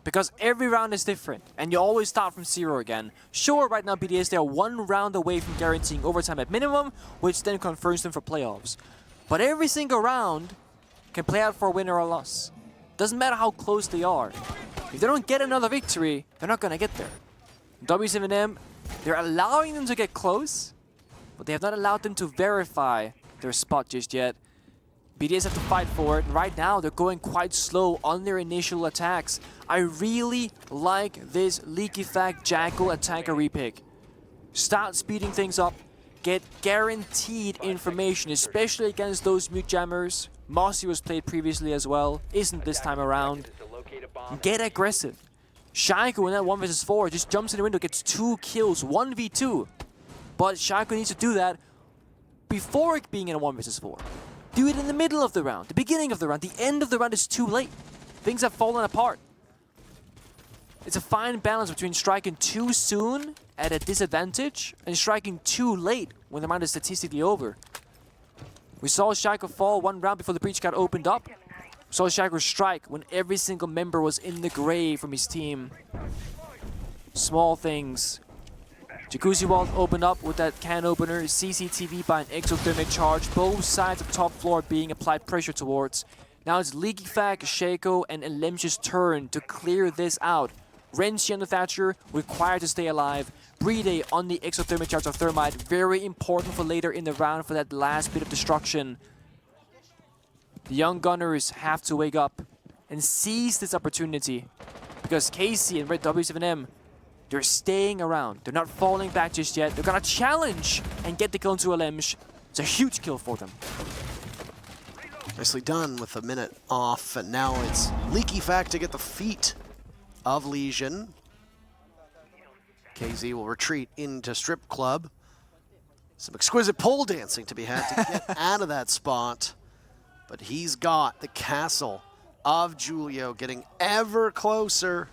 Because every round is different, and you always start from 0 again. Sure, right now BDS, they are 1 round away from guaranteeing overtime at minimum, which then confirms them for playoffs. But every single round can play out for a win or a loss. Doesn't matter how close they are. If they don't get another victory, they're not gonna get there. W7M, they're allowing them to get close, but they have not allowed them to verify their spot just yet. BDS have to fight for it. Right now, they're going quite slow on their initial attacks. I really like this Leaky Fact Jackal attacker repick. Start speeding things up. Get guaranteed information, especially against those mute jammers. Mossy was played previously as well, isn't this time around. Get aggressive. Shaiko in that 1 vs 4 just jumps in the window, gets 2 kills, 1v2. But Shaiko needs to do that before it being in a 1 vs 4. Do it in the middle of the round, the beginning of the round. The end of the round is too late. Things have fallen apart. It's a fine balance between striking too soon at a disadvantage and striking too late when the round is statistically over. We saw Shaiko fall 1 round before the breach got opened up. We saw Shaiko strike when every single member was in the grave from his team. Small things. Jacuzzi Vault opened up with that can opener, CCTV by an exothermic charge, both sides of top floor being applied pressure towards. Now it's Leaky Fact, Shaiko, and Elemsh's turn to clear this out. Renshi on the Thatcher, required to stay alive. Brede on the exothermic charge of Thermite, very important for later in the round for that last bit of destruction. The young gunners have to wake up and seize this opportunity, because KC and Red W7M, they're staying around. They're not falling back just yet. They're gonna challenge and get the kill into Elemsh. It's a huge kill for them. Nicely done with a minute off, and now it's Leaky Fact to get the feet of Legion. KZ will retreat into Strip Club. Some exquisite pole dancing to be had to get out of that spot. But he's got the castle of Julio getting ever closer,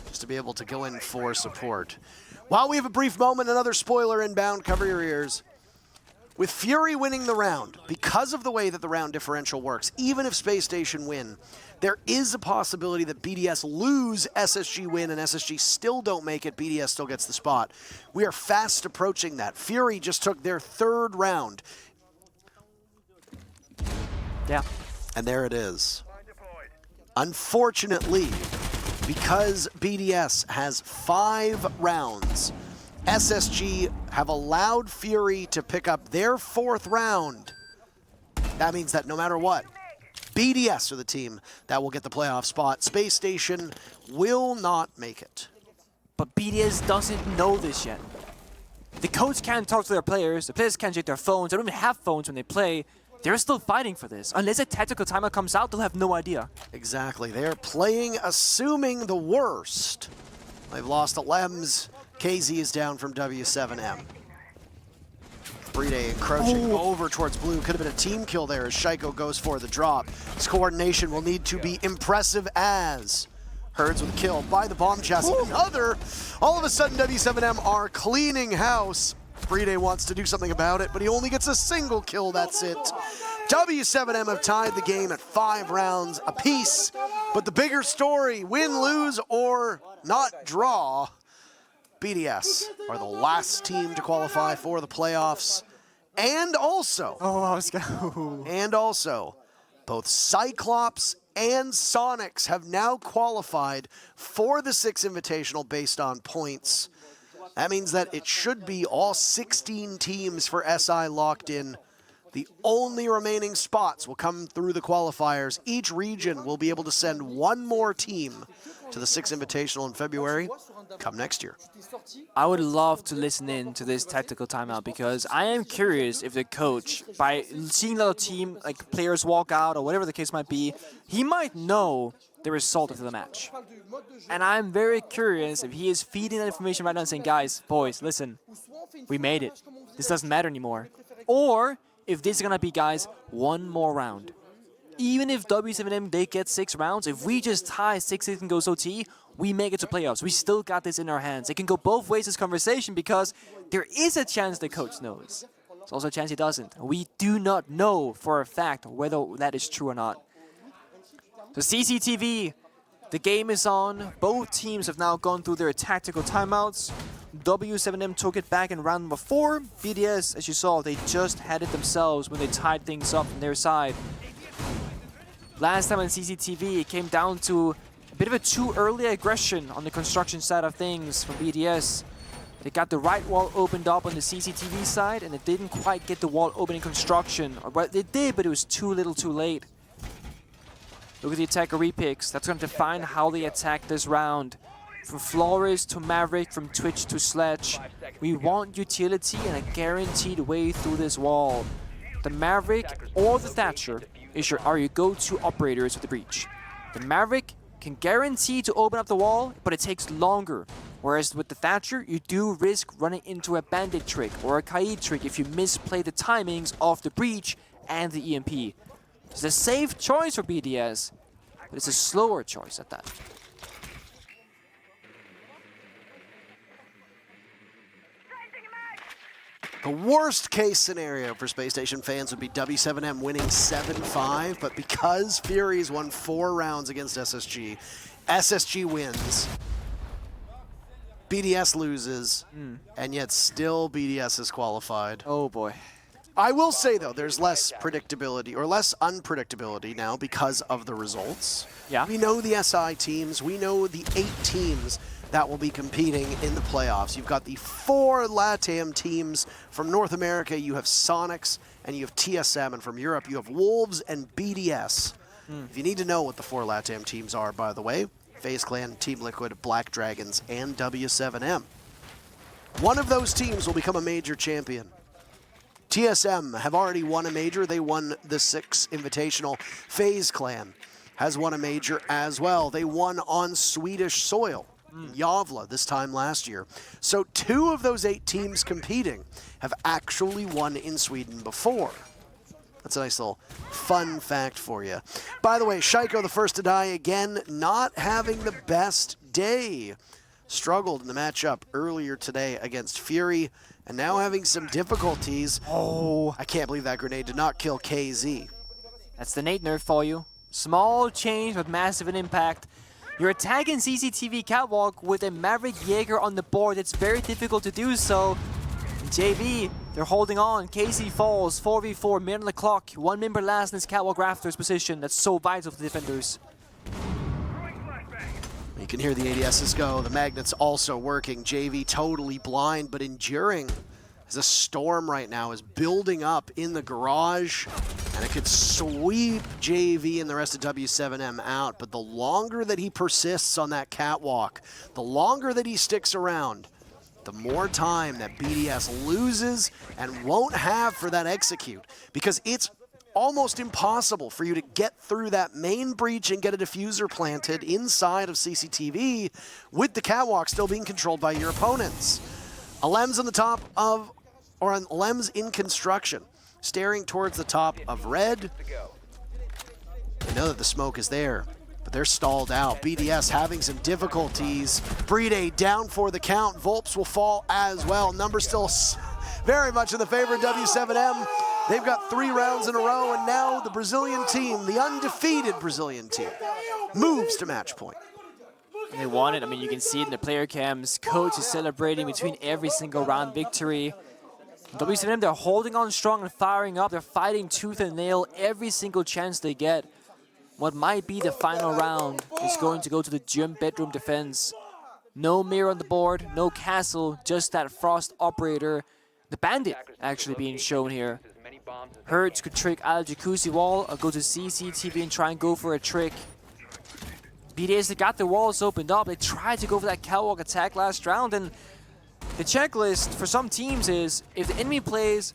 just to be able to go in for support. While we have a brief moment, another spoiler inbound, cover your ears. With Fury winning the round, because of the way that the round differential works, even if Space Station win, there is a possibility that BDS lose, SSG win, and SSG still don't make it, BDS still gets the spot. We are fast approaching that. Fury just took their 3rd round. Yeah. And there it is. Unfortunately, because BDS has 5 rounds, SSG have allowed Fury to pick up their 4th round. That means that no matter what, BDS are the team that will get the playoff spot. Space Station will not make it. But BDS doesn't know this yet. The coach can't talk to their players. The players can't check their phones. They don't even have phones when they play. They're still fighting for this. Unless a tactical timeout comes out, they'll have no idea. Exactly. They're playing assuming the worst. They've lost to Lems. KZ is down from W7M. Brede encroaching over towards blue. Could have been a team kill there as Shaiko goes for the drop. His coordination will need to be impressive as Herds with a kill by the bomb chassis. Another. All of a sudden, W7M are cleaning house. Brede wants to do something about it, but he only gets a single kill, that's it. W7M have tied the game at 5 rounds apiece, but the bigger story, win, lose, or not draw, BDS are the last team to qualify for the playoffs, and also, both Cyclops and Sonics have now qualified for the Six Invitational based on points. That means that it should be all 16 teams for SI locked in The only remaining spots will come through the qualifiers. Each region will be able to send one more team to the Six Invitational in February, come next year. I would love to listen in to this tactical timeout because I am curious if the coach, by seeing the team, like players walk out or whatever the case might be, he might know the result of the match. And I'm very curious if he is feeding that information right now and saying, guys, boys, listen, we made it. This doesn't matter anymore. Or if this is going to be, guys, one more round. Even if W7M, they get 6 rounds, if we just tie 6-6 and goes OT, we make it to playoffs. We still got this in our hands. It can go both ways, this conversation, because there is a chance the coach knows. There's also a chance he doesn't. We do not know for a fact whether that is true or not. So CCTV, the game is on. Both teams have now gone through their tactical timeouts. W7M took it back in round number 4. BDS, as you saw, they just had it themselves when they tied things up on their side. Last time on CCTV, it came down to a bit of a too early aggression on the construction side of things from BDS. They got the right wall opened up on the CCTV side, and it didn't quite get the wall open in construction. Or, well, they did, but it was too little too late. Look at the attacker repicks. That's going to define how they attack this round. From Flores to Maverick, from Twitch to Sledge. We want utility and a guaranteed way through this wall. The Maverick or the Thatcher are your go-to operators with the breach. The Maverick can guarantee to open up the wall, but it takes longer. Whereas with the Thatcher, you do risk running into a bandit trick or a Kaid trick if you misplay the timings of the breach and the EMP. It's a safe choice for BDS, but it's a slower choice at that. The worst case scenario for Space Station fans would be W7M winning 7-5, but because Furies won 4 rounds against SSG, SSG wins, BDS loses, and yet still BDS is qualified. Oh boy. I will say, though, there's less predictability, or less unpredictability now because of the results. Yeah. We know the SI teams, we know the 8 teams that will be competing in the playoffs. You've got the 4 LATAM teams. From North America, you have Sonics and you have TSM, and from Europe, you have Wolves and BDS. If you need to know what the 4 LATAM teams are, by the way, FaZe Clan, Team Liquid, Black Dragons, and W7M. One of those teams will become a major champion. TSM have already won a major. They won the Six Invitational. FaZe Clan has won a major as well. They won on Swedish soil. Javla this time last year. So 2 of those 8 teams competing have actually won in Sweden before. That's a nice little fun fact for you. By the way, Shaiko, the first to die again, not having the best day. Struggled in the matchup earlier today against Fury, and now having some difficulties. Oh, I can't believe that grenade did not kill KZ. That's the nade nerf for you. Small change with massive an impact. You're attacking CCTV Catwalk with a Maverick Jaeger on the board. It's very difficult to do so. JV, they're holding on. KZ falls, 4v4, minute on the clock. 1 member last in this Catwalk Rafters position. That's so vital for the defenders. You can hear the ADSs go. The magnets also working. JV totally blind, but enduring. As a storm right now is building up in the garage, and it could sweep JV and the rest of W7M out. But the longer that he persists on that catwalk, the longer that he sticks around, the more time that BDS loses and won't have for that execute. Because it's almost impossible for you to get through that main breach and get a diffuser planted inside of CCTV with the catwalk still being controlled by your opponents. Alem's on the top of, or on Alem's in construction, staring towards the top of red. They know that the smoke is there, but they're stalled out. BDS having some difficulties. Brede down for the count. Volps will fall as well. Number still very much in the favor of W7M. They've got 3 rounds in a row, and now the Brazilian team, the undefeated Brazilian team, moves to match point. They won it. I mean, you can see it in the player cams. Coach is celebrating between every single round victory. W7M, they're holding on strong and firing up. They're fighting tooth and nail every single chance they get. What might be the final round is going to go to the gym bedroom defense. No mirror on the board, no castle, just that Frost operator. The bandit actually being shown here. Hertz could trick out of Jacuzzi wall or go to CCTV and try and go for a trick. BDS, they got the walls opened up. They tried to go for that catwalk attack last round, and the checklist for some teams is if the enemy plays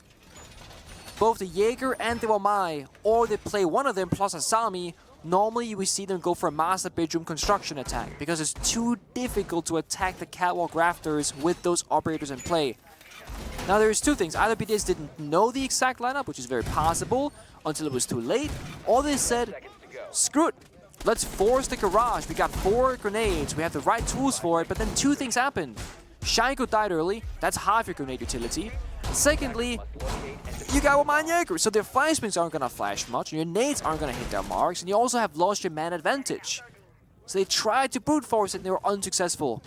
both the Jaeger and the Wamai, or they play one of them plus Asami, normally we see them go for a master bedroom construction attack because it's too difficult to attack the catwalk rafters with those operators in play. Now there's two things. Either BDS didn't know the exact lineup, which is very possible, until it was too late, or they said, screw it, let's force the garage. We got 4 grenades, we have the right tools for it, but then two things happened. Shaiko died early, that's half your grenade utility. Secondly, you got Wamai Jaeger, so their flash springs aren't gonna flash much, and your nades aren't gonna hit their marks, and you also have lost your man advantage. So they tried to brute force it and they were unsuccessful.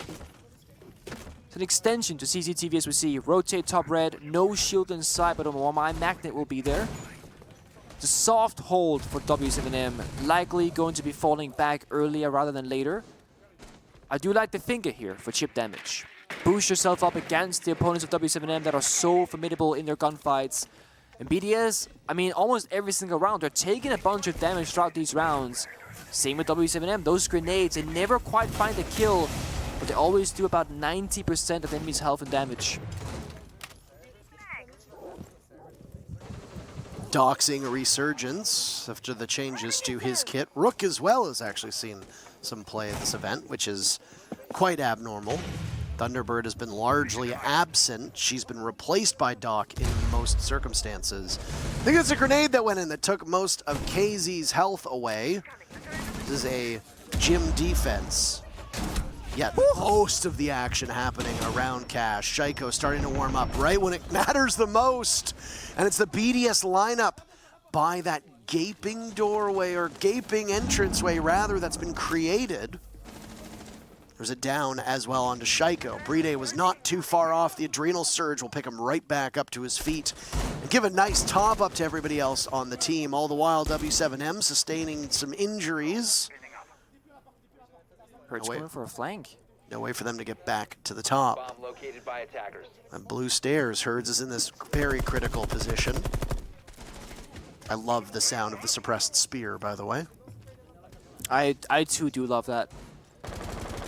It's an extension to CCTV as we see. Rotate top red, no shield inside, but a Wamai magnet will be there. It's a soft hold for W7M, likely going to be falling back earlier rather than later. I do like the finger here for chip damage. Boost yourself up against the opponents of W7M that are so formidable in their gunfights. And BDS, I mean, almost every single round, they're taking a bunch of damage throughout these rounds. Same with W7M, those grenades, they never quite find a kill, but they always do about 90% of the enemy's health and damage. Doxing a resurgence after the changes to his kit. Rook as well has actually seen some play at this event, which is quite abnormal. Thunderbird has been largely absent. She's been replaced by Doc in most circumstances. I think it's a grenade that went in that took most of KZ's health away. This is a gym defense. Yet most of the action happening around Cash. Shaiko starting to warm up right when it matters the most. And it's the BDS lineup by that gaping doorway, or gaping entranceway rather, that's been created. There's a down as well onto Shaiko. Bride was not too far off. The adrenal surge will pick him right back up to his feet and give a nice top up to everybody else on the team. All the while, W7M sustaining some injuries. Hertz going for a flank. No way for them to get back to the top. Bomb located by attackers. And blue stairs, Hertz is in this very critical position. I love the sound of the suppressed spear, by the way. I too do love that.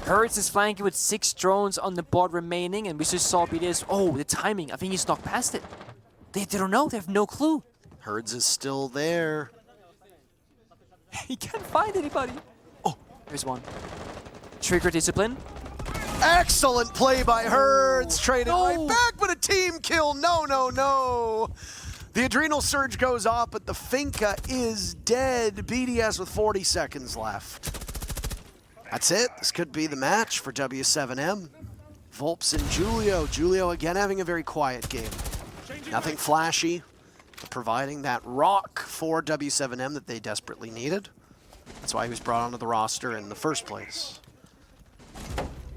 Hertz is flanking with 6 drones on the board remaining, and we just saw BDS. Oh, the timing. I think he snuck past it. They don't know. They have no clue. Hertz is still there. He can't find anybody. Oh, there's one. Trigger discipline. Excellent play by Hertz. Traded right back, but a team kill. No, no, no. The adrenal surge goes off, but the Finca is dead. BDS with 40 seconds left. That's it. This could be the match for W7M. Volps and Julio. Julio again having a very quiet game. Nothing flashy, but providing that rock for W7M that they desperately needed. That's why he was brought onto the roster in the first place.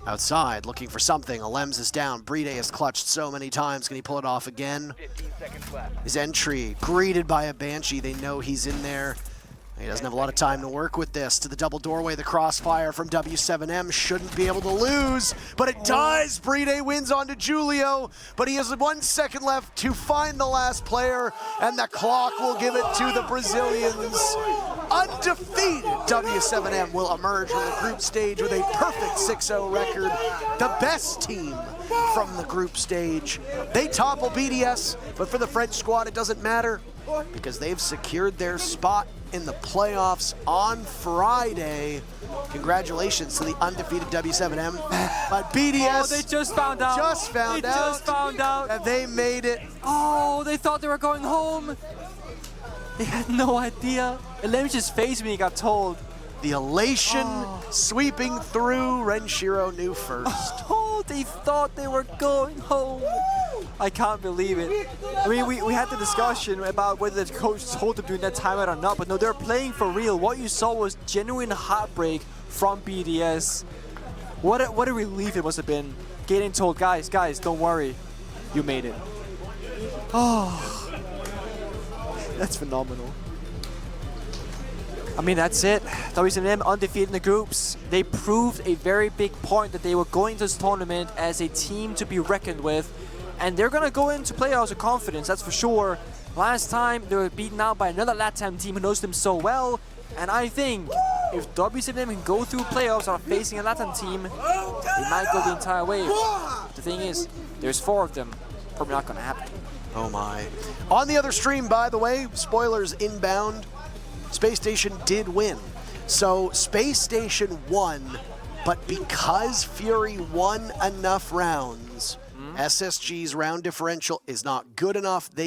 Outside, looking for something. Alems is down. Bride has clutched so many times. Can he pull it off again? 15 seconds left. His entry, greeted by a Banshee. They know he's in there. He doesn't have a lot of time to work with this. To the double doorway, the crossfire from W7M shouldn't be able to lose, but it does. Bride wins onto Julio, but he has 1 second left to find the last player, and the clock will give it to the Brazilians. Undefeated, W7M will emerge from the group stage with a perfect 6-0 record. The best team from the group stage. They topple BDS, but for the French squad, it doesn't matter because they've secured their spot in the playoffs on Friday. Congratulations to the undefeated W7M. But BDS they just found out. Just found out. And they made it. Oh, they thought they were going home. They had no idea. Alems' face when he got told. The elation sweeping through. Renshiro knew first. Oh, they thought they were going home. I can't believe it. I mean, we had the discussion about whether the coach told them during that timeout or not, but no, they're playing for real. What you saw was genuine heartbreak from BDS. What a relief it must have been. Getting told, guys, don't worry. You made it. Oh, that's phenomenal. I mean, that's it. W7M undefeated in the groups. They proved a very big point that they were going to this tournament as a team to be reckoned with. And they're going to go into playoffs with confidence, that's for sure. Last time, they were beaten out by another LATAM team who knows them so well. And I think if W7M can go through playoffs after facing a LATAM team, they might go the entire way. The thing is, there's 4 of them. Probably not going to happen. Oh my. On the other stream, by the way, spoilers inbound, Space Station did win. So Space Station won, but because Fury won enough rounds, SSG's round differential is not good enough. They